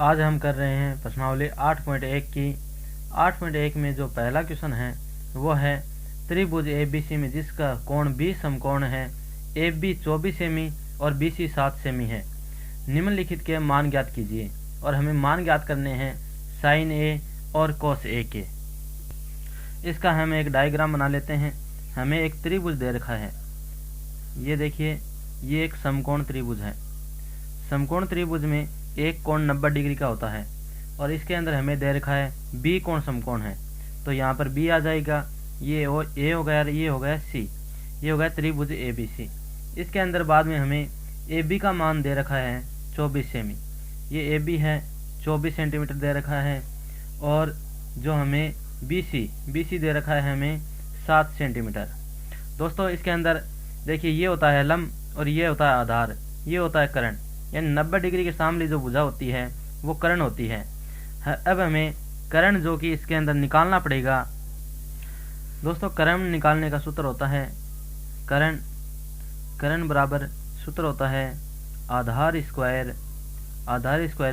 आज हम कर रहे हैं प्रश्नावली 8.1 की। 8.1 में जो पहला क्वेश्चन है वो है त्रिभुज ABC में जिसका कोण 20 समकोण है, AB 24 सेमी और BC 7 सेमी है, निम्नलिखित के मान ज्ञात कीजिए। और हमें मान ज्ञात करने हैं साइन A और कोस A के। इसका हम एक डायग्राम बना लेते हैं। हमें एक त्रिभुज दे रखा है, ये देखिए, ये एक समकोण त्रिभुज है। समकोण त्रिभुज में एक कोण 90 डिग्री का होता है और इसके अंदर हमें दे रखा है B कोण समकोण है, तो यहाँ पर B आ जाएगा, ये A हो गया, ये हो गया C, ये हो गया त्रिभुज ABC। इसके अंदर बाद में हमें AB का मान दे रखा है 24 सेमी, ये AB है 24 सेंटीमीटर दे रखा है, और जो हमें BC दे रखा है हमें 7 सेंटीमीटर। दोस्तों इसके अंदर देखिए, ये होता है लंब और ये होता है आधार, ये होता है कर्ण, यानी 90 डिग्री के सामने जो भुजा होती है वो कर्ण होती है। अब हमें कर्ण जो कि इसके अंदर निकालना पड़ेगा। दोस्तों कर्ण निकालने का सूत्र होता है कर्ण बराबर सूत्र होता है आधार स्क्वायर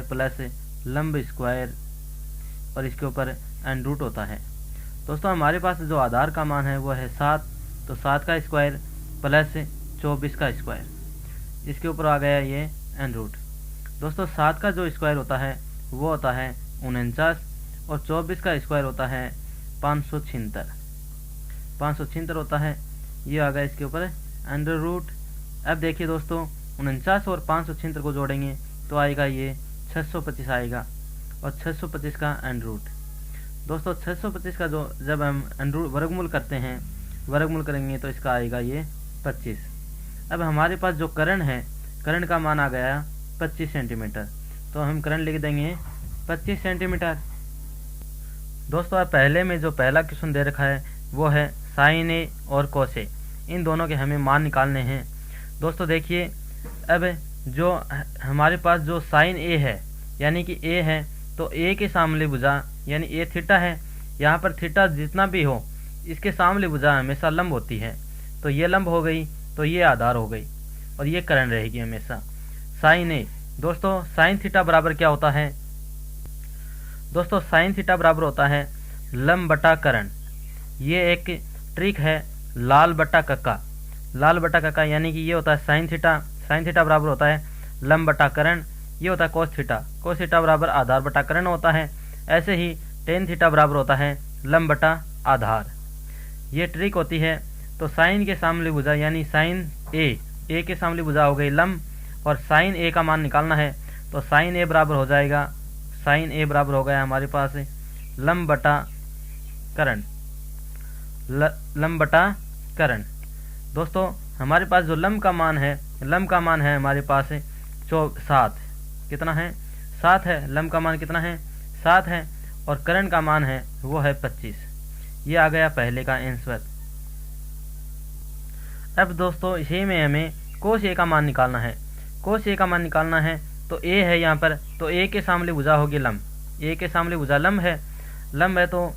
प्लस लंब स्क्वायर, और इसके ऊपर एंड रूट होता है। दोस्तों हमारे पास जो आधार का मान है वो है 7, तो 7 का स्क्वायर प्लस 24 का स्क्वायर, इसके ऊपर आ गया ये एंड रूट। दोस्तों 7 का जो स्क्वायर होता है वो होता है 49 और 24 का स्क्वायर होता है 576 होता है, ये आ गया इसके ऊपर अंडर रूट। अब देखिए दोस्तों 49 और 576 को जोड़ेंगे तो आएगा ये 625 आएगा, और 625 का एंड रूट। दोस्तों 625 का जो जब हम एंड रूट वर्गमूल करते हैं, वर्गमूल करेंगे तो इसका आएगा ये 25। अब हमारे पास जो कर्ण है, कर्ण का मान आ गया 25 सेंटीमीटर, तो हम कर्ण लिख देंगे 25 सेंटीमीटर। दोस्तों अब पहले में जो पहला क्वेश्चन दे रखा है वो है साइन A और कोस A, इन दोनों के हमें मान निकालने हैं। दोस्तों देखिए, अब जो हमारे पास जो साइन A है यानी कि A है, तो A के सामने भुजा यानी A थीटा है, यहाँ पर थीटा जितना भी हो इसके सामने भुजा हमेशा लंब होती है, तो ये लंब हो गई, तो ये आधार हो गई, और ये कर्ण रहेगी हमेशा साइन A। दोस्तों साइन थीटा बराबर क्या होता है? दोस्तों साइन थीटा बराबर होता है लंब बटा कर्ण। ये एक ट्रिक है लाल बटा कक्का, यानी कि ये होता है साइन थीटा बराबर होता है लंब बटा कर्ण, ये होता है कोस थीटा बराबर आधार बटा कर्ण होता है। ऐसे ही टेन थीटा बराबर होता है लंब बटा आधार, ये ट्रिक होती है। तो साइन के सामने भुजा यानी साइन A के सामने भुजा हो गई लंब, और साइन A का मान निकालना है, तो साइन A बराबर हो जाएगा, साइन A बराबर हो गया हमारे पास लंब बटा कर्ण, लंब बटा कर्ण। दोस्तों हमारे पास जो लंब का मान है हमारे पास 7, कितना है? 7 है। लंब का मान कितना है? 7 है, और कर्ण का मान है वो है 25। ये आ गया पहले का आंसर। अब दोस्तों इसी में हमें कोस A का मान निकालना है। कोस A का मान निकालना है तो A है यहाँ पर, तो A के सामने भुजा होगी लंब, A के सामने भुजा लंब है तो,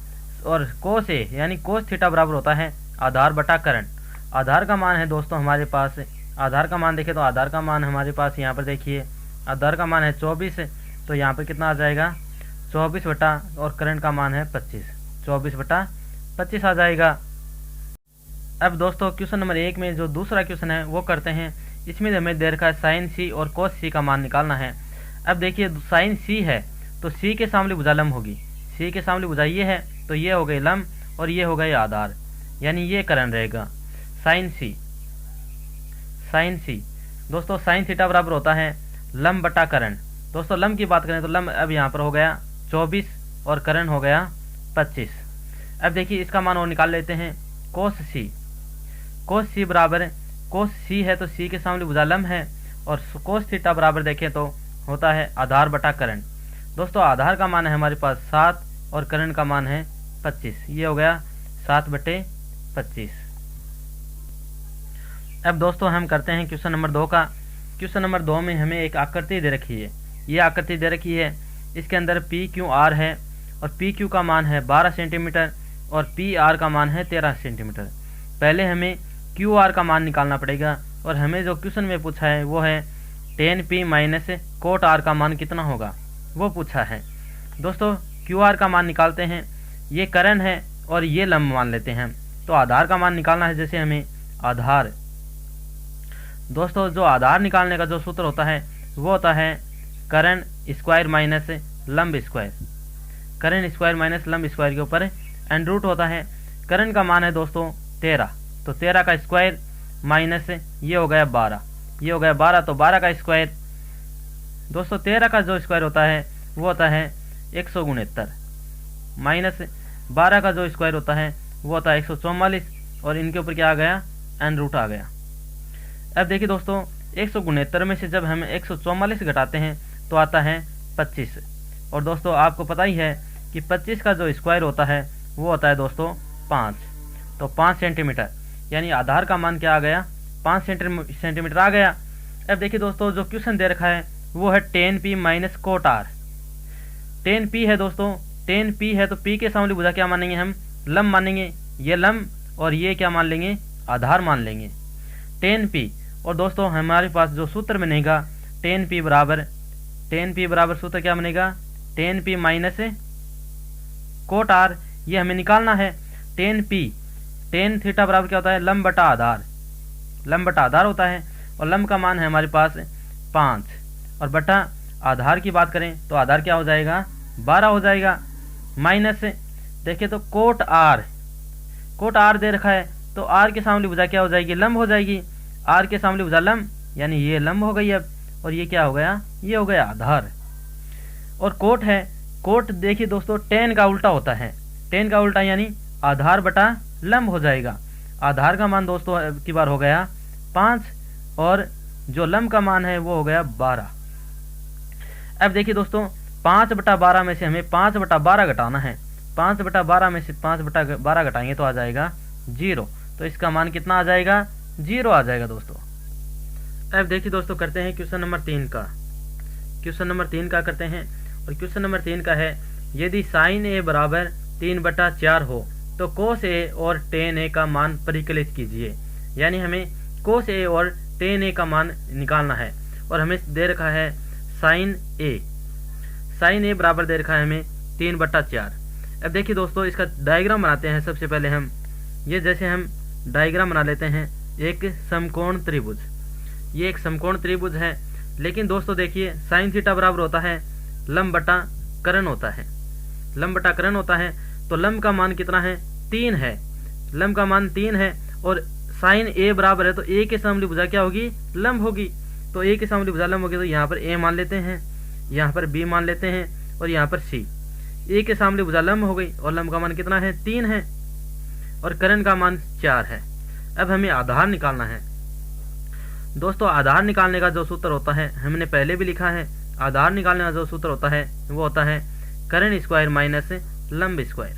और कोस A यानी कोस थीटा बराबर होता है आधार बटा कर्ण। आधार का मान है दोस्तों हमारे पास, आधार का मान देखें तो आधार का मान हमारे पास यहाँ पर देखिए, आधार का मान है 24, तो यहाँ पर कितना आ जाएगा 24 बटा, और कर्ण का मान है 25, 24 बटा 25 आ जाएगा। अब दोस्तों क्वेश्चन नंबर 1 में जो दूसरा क्वेश्चन है वो करते हैं। इसमें हमें दे रखा है साइन C और कोस C का मान निकालना है। अब देखिए साइन C है तो C के सामने भुजा लंब होगी, C के सामने भुजा ये है, तो ये हो गई लंब और ये हो गई आधार, यानी ये कर्ण रहेगा साइन C। दोस्तों साइन थीटा बराबर होता है लंब बटा कर्ण। दोस्तों लंब की बात करें तो लंब अब यहाँ पर हो गया 24 और कर्ण हो गया 25। अब देखिए इसका मान और निकाल लेते हैं। कोस C बराबर, कोस C है तो C के सामने भुजा लंब है, और कोस थीटा बराबर देखें तो होता है आधार बटा कर्ण। दोस्तों आधार का मान है हमारे पास 7 और कर्ण का मान है 25, ये हो गया 7/25। अब दोस्तों हम करते हैं क्वेश्चन नंबर 2 का। क्वेश्चन नंबर 2 में हमें एक आकृति दे रखी है, ये आकृति दे रखी है, इसके अंदर PQR है, और PQ का मान है 12 सेंटीमीटर और PR का मान है 13 सेंटीमीटर। पहले हमें QR का मान निकालना पड़ेगा, और हमें जो क्वेश्चन में पूछा है वो है tan P minus cot R का मान कितना होगा। वो पूछा है। दोस्तों QR का मान निकालते हैं, ये करण है और ये लंब मान लेते हैं। तो आधार का मान निकालना है, जैसे हमें आधार, दोस्तों जो आधार निकालने का जो सूत्र होता है वो होता है करण स्क्वायर माइनस लंब स्क्वायर। करण स्क्वायर माइनस लंब स्क्वायर के ऊपर एंड रूट होता है। करण का मान है दोस्तों 13, तो 13 का स्क्वायर माइनस ये हो गया 12, ये हो गया 12, तो 12 का स्क्वायर। दोस्तों 13 का जो स्क्वायर होता है वो होता है 169 माइनस 12 का जो स्क्वायर होता है वो होता है 144, और इनके ऊपर क्या आ गया, एन रूट आ गया। अब देखिए दोस्तों 169 में से जब हम 144 घटाते हैं तो आता है 25, और दोस्तों आपको पता ही है कि 25 का जो स्क्वायर होता है वो होता है दोस्तों 5, तो 5 सेंटीमीटर, यानी आधार का मान क्या आ गया, 5 सेंटीमीटर आ गया। अब देखिए दोस्तों जो क्वेश्चन दे रखा है वो है tan p minus cot r। tan p है दोस्तों, tan p है तो p के सामने भुजा क्या मानेंगे हम, लंब मानेंगे, ये लंब और ये क्या मान लेंगे, आधार मान लेंगे, tan p। और दोस्तों हमारे पास जो सूत्र बनेगा tan p बराबर सूत्र क्या बनेगा, tan p minus cot r, ये हमें निकालना है। tan थीटा बराबर क्या होता है, लंब बटा आधार, लंब बटा आधार होता है, और लंब का मान है हमारे पास 5, और बटा आधार की बात करें तो आधार क्या हो जाएगा, 12 हो जाएगा, माइनस देखिए तो कोट r दे रखा है, तो r के सामने भुजा क्या हो जाएगी, लंब हो जाएगी, r के सामने भुजा लंब, यानी ये लंब हो गई अब, और ये क्या हो गया, ये हो गया आधार। और कोट है, कोट देखिए दोस्तों tan का उल्टा होता है, tan का उल्टा यानी आधार बटा लंब हो जाएगा। आधार का मान दोस्तों की बार हो गया 5, और जो लंब का मान है वो हो गया 12। अब देखिए दोस्तों 5/12 में से हमें 5/12 घटाना है, 5/12 में से 5/12 घटाएंगे तो आ जाएगा 0, तो इसका मान कितना आ जाएगा, 0 आ जाएगा दोस्तों। अब देखिए दोस्तों करते हैं क्वेश्चन नंबर 3 का। क्वेश्चन नंबर 3 का करते हैं, और क्वेश्चन नंबर 3 का है यदि साइन a बराबर 3/4 हो तो कोस a और tan a का मान परिकलित कीजिए। यानी हमें कोस a और tan a का मान निकालना है, और हमें दे रखा है साइन a बराबर दे रखा है हमें 3/4। अब देखिए दोस्तों इसका डायग्राम बनाते हैं। सबसे पहले हम ये जैसे हम डायग्राम बना लेते हैं, एक समकोण त्रिभुज, ये एक समकोण त्रिभुज है, लेकिन दोस्तों देखिए साइन थीटा बराबर होता है लंब बटा करण होता है, लंब बटा करण होता है, तो लंब का मान कितना है, 3 है, लंब का मान 3 है, और साइन a बराबर है तो a के सामने भुजा क्या होगी, लंब होगी, तो a के सामने भुजा लंब होगी, तो यहाँ पर a मान लेते हैं, यहाँ पर b मान लेते हैं, और यहाँ पर c। a के सामने भुजा लंब हो गई, और लंब का मान कितना है, 3 है, और करण का मान 4 है। अब हमें आधार निकालना है। दोस्तों आधार निकालने का जो सूत्र होता है हमने पहले भी लिखा है, आधार निकालने का जो सूत्र होता है वो होता है करण स्क्वायर माइनस लंब स्क्वायर,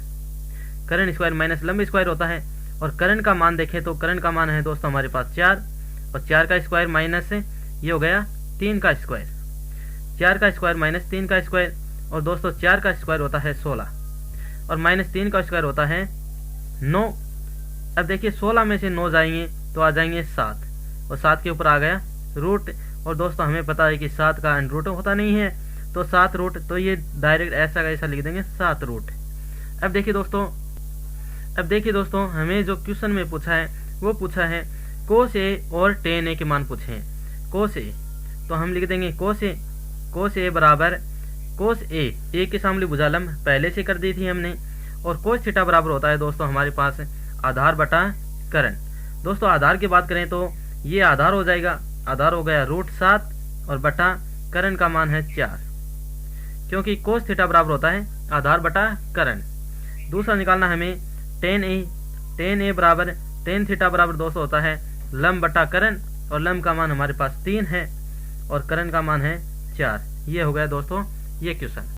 करण स्क्वायर माइनस लंब स्क्वायर होता है। और करण का मान देखें तो करण का मान है दोस्तों हमारे पास 4, और 4 का स्क्वायर माइनस ये हो गया 3 का स्क्वायर, 4 का स्क्वायर माइनस 3 का स्क्वायर, और दोस्तों 4 का स्क्वायर होता है 16, और माइनस 3 का स्क्वायर होता है 9। अब देखिए 16 में से 9 जाएंगे तो आ जाएंगे 7, और 7 के ऊपर आ गया रूट, और दोस्तों हमें पता है कि 7 का अंडर रूट होता नहीं है, तो 7 रूट, तो ये डायरेक्ट ऐसा का ऐसा लिख देंगे 7 रूट। अब देखिए दोस्तों हमें जो क्वेश्चन में पूछा है वो पूछा है कोस a और tan a के मान पूछे हैं। कोस a तो हम लिख देंगे कोस a बराबर कोस a के सामने भुजा लंब पहले से कर दी थी हमने, और कोस थीटा बराबर होता है दोस्तों हमारे पास आधार बटा करण। दोस्तों आधार की बात करें तो ये आधार हो जाएगा, आधार हो गया √7, और बटा करण का मान है 4, क्योंकि कोस थीटा बराबर होता है आधार बटा करण। दूसरा निकालना हमें tan a बराबर tan थीटा बराबर दोस्तों होता है लंब बटा करण, और लंब का मान हमारे पास 3 है, और करण का मान है 4। ये हो गया दोस्तों ये क्वेश्चन।